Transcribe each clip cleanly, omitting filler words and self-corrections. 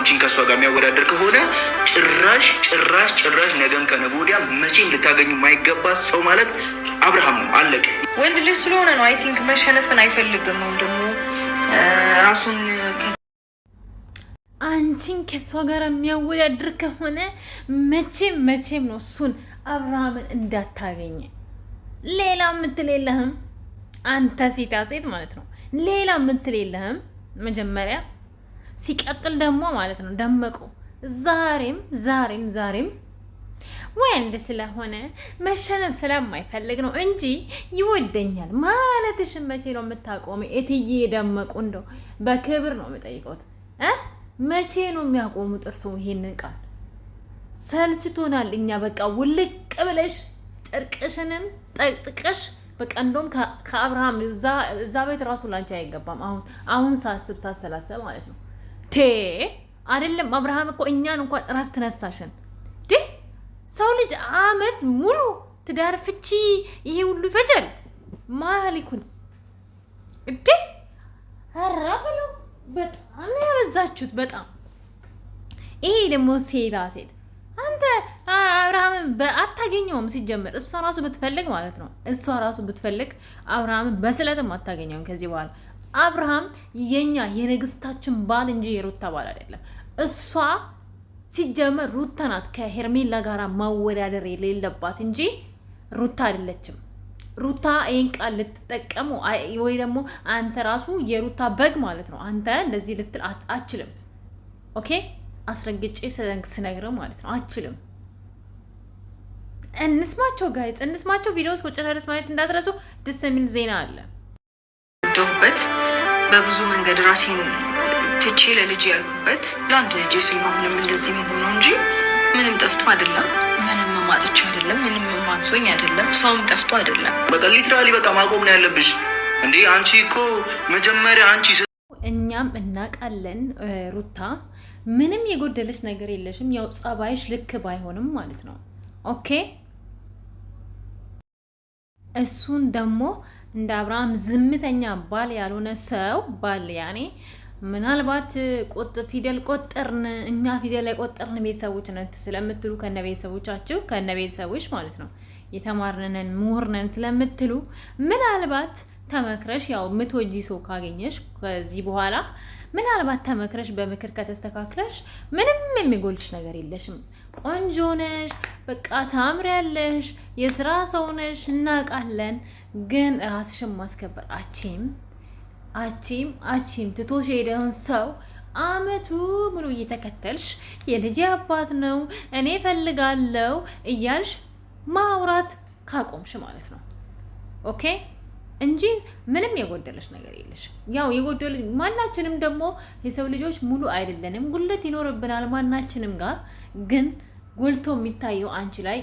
አንቺን ከሷ ጋር የሚያወዳደር ከሆነ ጭራሽ ነገም ከነገ ወዲያ መቼም ልታገኙ የማይገባ ሰው ማለት አብርሃም ነው። አለቀ። ወንድ ልጅ ስለሆነ ነው። አይ ቲንክ መሸነፍን አይፈልግም ነው ደግሞ ራሱን አንቺን ከሷ ጋር የሚያወዳድር ከሆነ መቼም ነው እሱን አብርሃምን እንዳታገኘ። ሌላ ምትል የለህም አንተ ሴት ማለት ነው። ሌላ ምትል የለህም መጀመሪያ። ሲቀጥል ደግሞ ማለት ነው ደመቁ ዛሬም ወንድ ስለሆነ መሸነፍ ስለማይፈልግ ነው እንጂ ይወደኛል ማለትሽን መቼ ነው የምታቆሚ? እትዬ ደመቁ እንደው በክብር ነው የምጠይቀውት መቼ ነው የሚያቆሙት እርሶ ይሄንን ቃል? ሰልችቶናል እኛ በቃ ውልቅ ብለሽ ጥርቅሽንን ጠቅጥቀሽ በቃ እንደውም ከአብርሃም እዛ ቤት ራሱ ላንቺ አይገባም። አሁን ሳሰላሰል ማለት ነው አይደለም አብርሃም እኮ እኛን እንኳን እረፍት ነሳሽን ሰው ልጅ አመት ሙሉ ትዳር ፍቺ ይሄ ሁሉ ይፈጃል ማሊኩን ኧረ ብለው በጣም ያበዛችሁት በጣም። ይሄ ደግሞ ሴት አንተ አብርሃምን አታገኘውም ሲጀመር። እሷ ራሱ ብትፈልግ ማለት ነው እሷ ራሱ ብትፈልግ አብርሃምን በስለትም አታገኘውም ከዚህ በኋላ። አብርሃም የኛ የንግስታችን ባል እንጂ የሩታ ባል አይደለም። እሷ ሲጀመር ሩታ ናት ከሄርሜላ ጋራ ማወዳደር የሌለባት እንጂ ሩታ አይደለችም። ሩታ ይሄን ቃል ልትጠቀሙ ወይ ደግሞ አንተ ራሱ የሩታ በግ ማለት ነው አንተ እንደዚህ ልትል አትችልም። ኦኬ አስረግጬ ስነግረው ማለት ነው አትችልም። እንስማቸው ጋይስ እንስማቸው። ቪዲዮስ ወጨረስ ማየት እንዳትረሱ። ደስ የሚል ዜና አለ። ደውበት በብዙ መንገድ ራሴን ትቼ ለልጅ ያልኩበት ለአንድ ልጅ ስለሆነም እንደዚህ መሆኑ እንጂ ምንም ጠፍቶ አይደለም። ምንም ማጥቻ አይደለም። ምንም ማንሶኝ አይደለም። ሰውም ጠፍቶ አይደለም። በቃ ሊትራሊ በቃ ማቆም ነው ያለብሽ እንዴ አንቺ እኮ መጀመሪያ አንቺ እኛም እናቃለን ሩታ ምንም የጎደለሽ ነገር የለሽም። ያው ጸባይሽ ልክ ባይሆንም ማለት ነው ኦኬ። እሱን ደግሞ እንደ አብርሃም ዝምተኛ ባል ያልሆነ ሰው ባል ያኔ ምናልባት ፊደል ቆጠርን እኛ ፊደል ላይ ቆጠርን ቤተሰቦች ነን ስለምትሉ ከነቤተሰቦች ማለት ነው የተማርነን ምሁርነን ስለምትሉ ምናልባት ተመክረሽ ያው ምትወጂ ሰው ካገኘሽ ከዚህ በኋላ ምናልባት ተመክረሽ በምክር ከተስተካክለሽ ምንም የሚጎልሽ ነገር የለሽም። ቆንጆ ነሽ፣ በቃ ታምሪያለሽ፣ የስራ ሰው ነሽ እናውቃለን። ግን ራስሽን ማስከበር አቺም ትቶሽ ሄደውን ሰው አመቱ ሙሉ እየተከተልሽ የልጅ አባት ነው እኔ ፈልጋለሁ እያልሽ ማውራት ካቆምሽ ማለት ነው ኦኬ እንጂ ምንም የጎደለሽ ነገር የለሽ። ያው የጎደለ ማናችንም ደግሞ የሰው ልጆች ሙሉ አይደለንም፣ ጉልት ይኖርብናል ማናችንም ጋር። ግን ጎልቶ የሚታየው አንቺ ላይ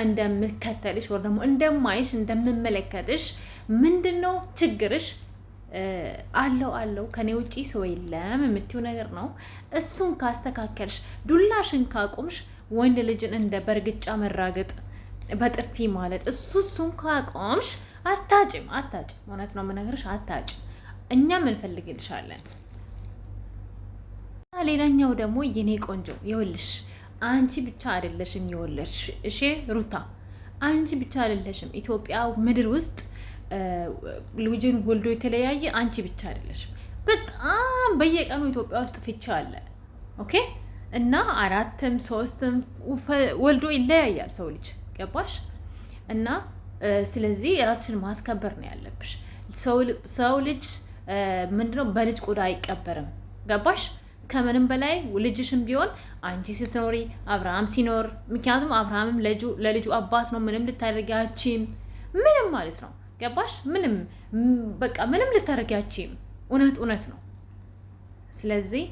እንደምከተልሽ ወይ ደግሞ እንደማይሽ እንደምመለከትሽ ምንድነው ችግርሽ? አለው ከኔ ውጪ ሰው የለም የምትይው ነገር ነው። እሱን ካስተካከልሽ ዱላሽን ካቆምሽ ወንድ ልጅን እንደ በርግጫ መራገጥ በጥፊ ማለት እሱን ካቆምሽ አታጭም። እውነት ነው የምነግርሽ አታጭም። እኛም እንፈልግልሻለን። ሌላኛው ደግሞ የኔ ቆንጆ ይኸውልሽ አንቺ ብቻ አይደለሽም ይኸውልሽ እሺ ሩታ አንቺ ብቻ አይደለሽም ኢትዮጵያ ምድር ውስጥ ልጅን ወልዶ የተለያየ አንቺ ብቻ አይደለሽም። በጣም በየቀኑ ኢትዮጵያ ውስጥ ፍቺ አለ ኦኬ። እና 4ም 3ም ወልዶ ይለያያል ሰው ልጅ ገባሽ? እና ስለዚህ ራስሽን ማስከበር ነው ያለብሽ። ሰው ልጅ ምንድነው በልጅ ቆዳ አይቀበርም ገባሽ? ከምንም በላይ ልጅሽም ቢሆን አንቺ ስትኖሪ አብርሃም ሲኖር፣ ምክንያቱም አብርሃምም ለልጁ አባት ነው። ምንም ልታደርጊያችም ምንም ማለት ነው ገባሽ? በቃ ምንም ልታደርጊያችም እውነት ነው። ስለዚህ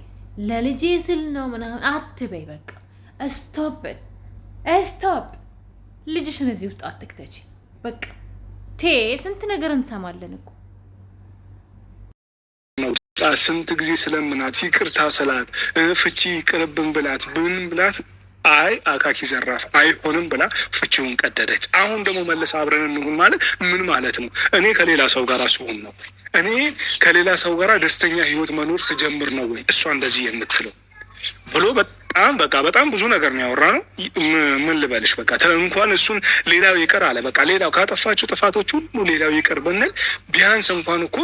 ለልጄ ስል ነው ምናምን አትበይ። በቃ ስቶፕ ልጅሽን እዚህ ውስጥ አትክተች። በቃ ስንት ነገር እንሰማለን እኮ ስንት ጊዜ ስለምናት ይቅርታ ስላት ፍቺ ይቅርብን ብላት ብላት አይ አካኪ ዘራፍ አይሆንም ብላ ፍቺውን ቀደደች። አሁን ደግሞ መለስ አብረን እንሁን ማለት ምን ማለት ነው? እኔ ከሌላ ሰው ጋር ስሆን ነው? እኔ ከሌላ ሰው ጋር ደስተኛ ህይወት መኖር ስጀምር ነው ወይ እሷ እንደዚህ የምትለው ብሎ በጣም ብዙ ነገር ነው ያወራ ነው። ምን ልበልሽ በቃ እንኳን እሱን ሌላው ይቅር አለ። በቃ ሌላው ካጠፋቸው ጥፋቶች ሁሉ ሌላው ይቅር ብንል ቢያንስ እንኳን እኮ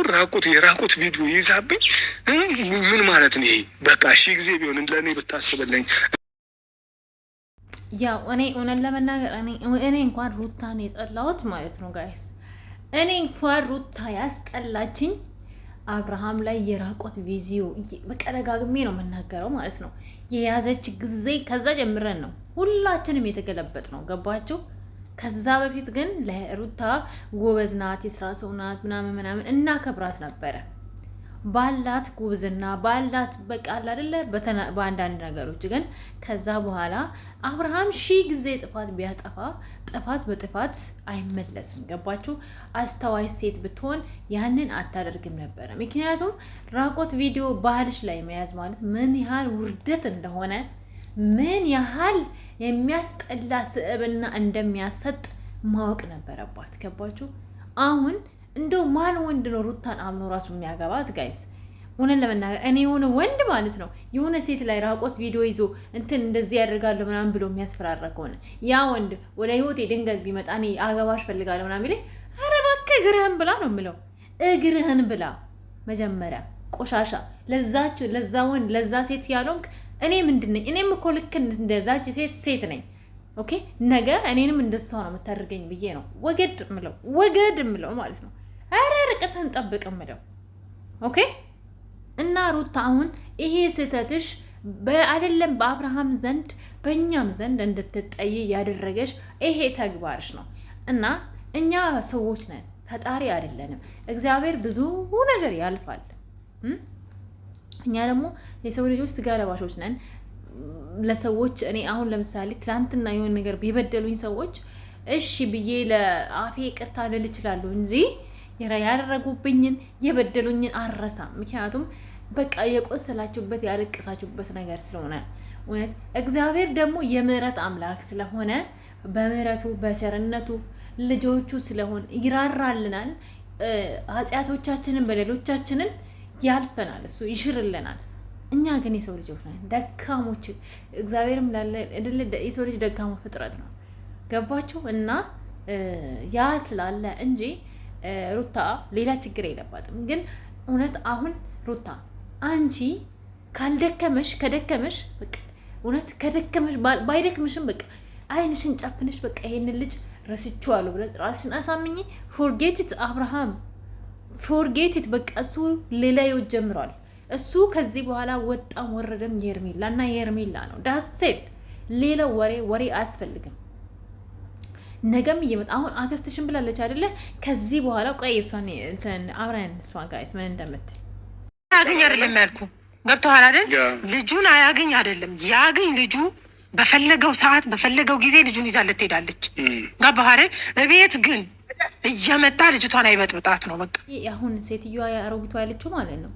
የራቁት ቪዲዮ ይዛብኝ ምን ማለት ነው ይሄ? በቃ ሺህ ጊዜ ቢሆን ለእኔ ብታስብልኝ። ያው እኔ እውነት ለመናገር እኔ እንኳን ሩታን የጠላሁት ማለት ነው ጋይስ፣ እኔ እንኳን ሩታ ያስጠላችኝ አብርሃም ላይ የራቆት ቪዲዮ በቃ ደጋግሜ ነው የምናገረው ማለት ነው። የያዘች ጊዜ ከዛ ጀምረን ነው ሁላችንም የተገለበጥ ነው። ገባችሁ? ከዛ በፊት ግን ለሩታ ጎበዝ ናት፣ የስራ ሰው ናት ምናምን እናከብራት ነበረ ባላት ጉብዝና ባላት በቃ አይደለ በአንዳንድ ነገሮች። ግን ከዛ በኋላ አብርሃም ሺህ ጊዜ ጥፋት ቢያጠፋ ጥፋት በጥፋት አይመለስም። ገባችሁ? አስተዋይ ሴት ብትሆን ያንን አታደርግም ነበረ። ምክንያቱም ራቆት ቪዲዮ ባህልሽ ላይ መያዝ ማለት ምን ያህል ውርደት እንደሆነ ምን ያህል የሚያስጠላ ስዕብና እንደሚያሰጥ ማወቅ ነበረባት። ገባችሁ? አሁን እንደው ማን ወንድ ነው ሩታን አምኖ ራሱ የሚያገባት? ጋይስ እውነት ለመናገር እኔ የሆነ ወንድ ማለት ነው የሆነ ሴት ላይ ራቆት ቪዲዮ ይዞ እንትን እንደዚህ ያደርጋለሁ ምናምን ብሎ የሚያስፈራራ ከሆነ ያ ወንድ ወደ ህይወቴ ድንገት ቢመጣ እኔ አገባሽ ፈልጋለሁ ምናምን ቢለኝ ኧረ እባክህ እግርህን ብላ ነው የምለው። እግርህን ብላ መጀመሪያ ቆሻሻ ለዛ ወንድ ለዛ ሴት ያለውንክ እኔ ምንድን ነኝ? እኔም እኮ ልክ እንደዛች ሴት ነኝ። ኦኬ ነገ እኔንም እንደሷ ነው የምታደርገኝ ብዬ ነው ወገድ ምለው ማለት ነው። አረ ርቀትን ጠብቅ ምለው። ኦኬ እና ሩታ አሁን ይሄ ስህተትሽ አይደለም በአብርሃም ዘንድ በእኛም ዘንድ እንድትጠይ ያደረገሽ ይሄ ተግባርሽ ነው። እና እኛ ሰዎች ነን፣ ፈጣሪ አይደለንም። እግዚአብሔር ብዙ ነገር ያልፋል። እኛ ደግሞ የሰው ልጆች ስጋ ለባሾች ነን። ለሰዎች እኔ አሁን ለምሳሌ ትናንትና የሆነ ነገር ቢበደሉኝ ሰዎች እሺ ብዬ ለአፌ ይቅርታ ልል እችላለሁ እንጂ ያደረጉብኝን የበደሉኝን አረሳም። ምክንያቱም በቃ የቆሰላችሁበት ያለቀሳችሁበት ነገር ስለሆነ እውነት እግዚአብሔር ደግሞ የምህረት አምላክ ስለሆነ በምህረቱ በቸርነቱ ልጆቹ ስለሆነ ይራራልናል። ኃጢአቶቻችንን በደሎቻችንን ያልፈናል፣ እሱ ይሽርልናል። እኛ ግን የሰው ልጆች ነን ደካሞች። እግዚአብሔርም የሰው ልጅ ደካሞ ፍጥረት ነው። ገባችሁ? እና ያ ስላለ እንጂ ሩታ ሌላ ችግር የለባትም። ግን እውነት አሁን ሩታ አንቺ ከደከመሽ በቃ እውነት ከደከመሽ ባይደክምሽም በቃ አይንሽን ጨፍነሽ በቃ ይሄንን ልጅ ረስቼዋለሁ ብለሽ ራስሽን አሳምኚ። ፎርጌት አብርሃም ፎርጌት በቃ እሱ ሌላ ህይወት ጀምሯል። እሱ ከዚህ በኋላ ወጣም ወረደም የሄርሜላ ነው። ዳሴት ሌላው ወሬ አያስፈልግም። ነገም እየመጣ አሁን አክስትሽን ብላለች አይደለ? ከዚህ በኋላ ቆይ እሷን አብረን እንስማ ጋይስ ምን እንደምትል። ያገኝ አይደለም ያልኩ ገብቶሃል አይደል? ልጁን አያገኝ አይደለም ያገኝ። ልጁ በፈለገው ሰዓት በፈለገው ጊዜ ልጁን ይዛ ልትሄዳለች። ገባህ አይደል? እቤት ግን እየመጣ ልጅቷን አይበጥብጣት ነው በቃ። አሁን ሴትዮዋ አሮጊቷ ያለችው ማለት ነው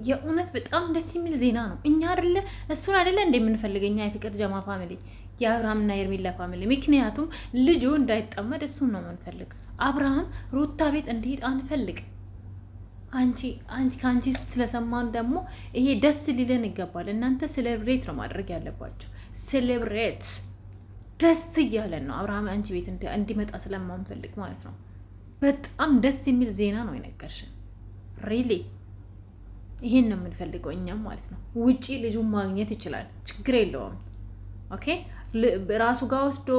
የእውነት በጣም ደስ የሚል ዜና ነው። እኛ አይደለ እሱን አይደለ እንደምንፈልገኛ የፍቅር ጀማ ፋሚሊ የአብርሃምና የሄርሜላ ፋሚሊ። ምክንያቱም ልጁ እንዳይጠመድ እሱን ነው የምንፈልግ። አብርሃም ሩታ ቤት እንዲሄድ አንፈልግ። ከአንቺ ስለሰማን ደግሞ ይሄ ደስ ሊለን ይገባል። እናንተ ሴሌብሬት ነው ማድረግ ያለባቸው። ሴሌብሬት ደስ እያለን ነው አብርሃም አንቺ ቤት እንዲመጣ ስለማንፈልግ ማለት ነው። በጣም ደስ የሚል ዜና ነው የነገርሽን። ሪሊ ይሄን ነው የምንፈልገው እኛም ማለት ነው። ውጪ ልጁን ማግኘት ይችላል፣ ችግር የለውም። ኦኬ ራሱ ጋር ወስዶ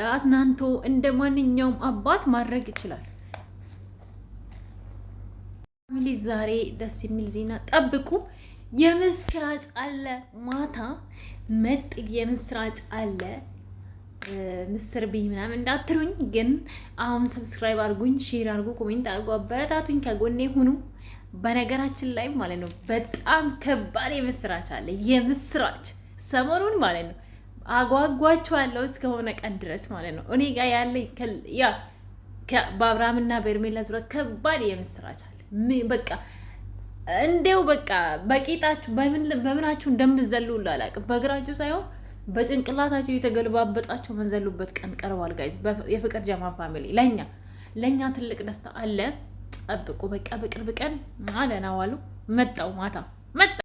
አዝናንቶ እንደ ማንኛውም አባት ማድረግ ይችላል። ፋሚሊ ዛሬ ደስ የሚል ዜና ጠብቁ። የምስራች አለ፣ ማታ ምርጥ የምስራች አለ። ምስር ብይ ምናምን እንዳትሉኝ፣ ግን አሁን ሰብስክራይብ አድርጉኝ፣ ሼር አድርጉ፣ ኮሜንት አድርጉ፣ አበረታቱኝ፣ ከጎኔ ሁኑ። በነገራችን ላይ ማለት ነው በጣም ከባድ የምስራች አለ። የምስራች ሰሞኑን ማለት ነው አጓጓችኋለሁ እስከሆነ ቀን ድረስ ማለት ነው። እኔ ጋር ያለ በአብርሃምና በሄርሜላ ዙሪያ ከባድ የምስራች አለ። በቃ እንደው በቃ በቂጣችሁ በምናችሁ እንደምዘሉ አላውቅም። በእግራችሁ ሳይሆን በጭንቅላታቸው የተገልባበጣቸው መንዘሉበት ቀን ቀርቧል ጋይዝ። የፍቅር ጀማን ፋሚሊ ለኛ ትልቅ ደስታ አለ። ጠብቁ በቃ በቅርብ ቀን አለና ዋሉ መጣው ማታ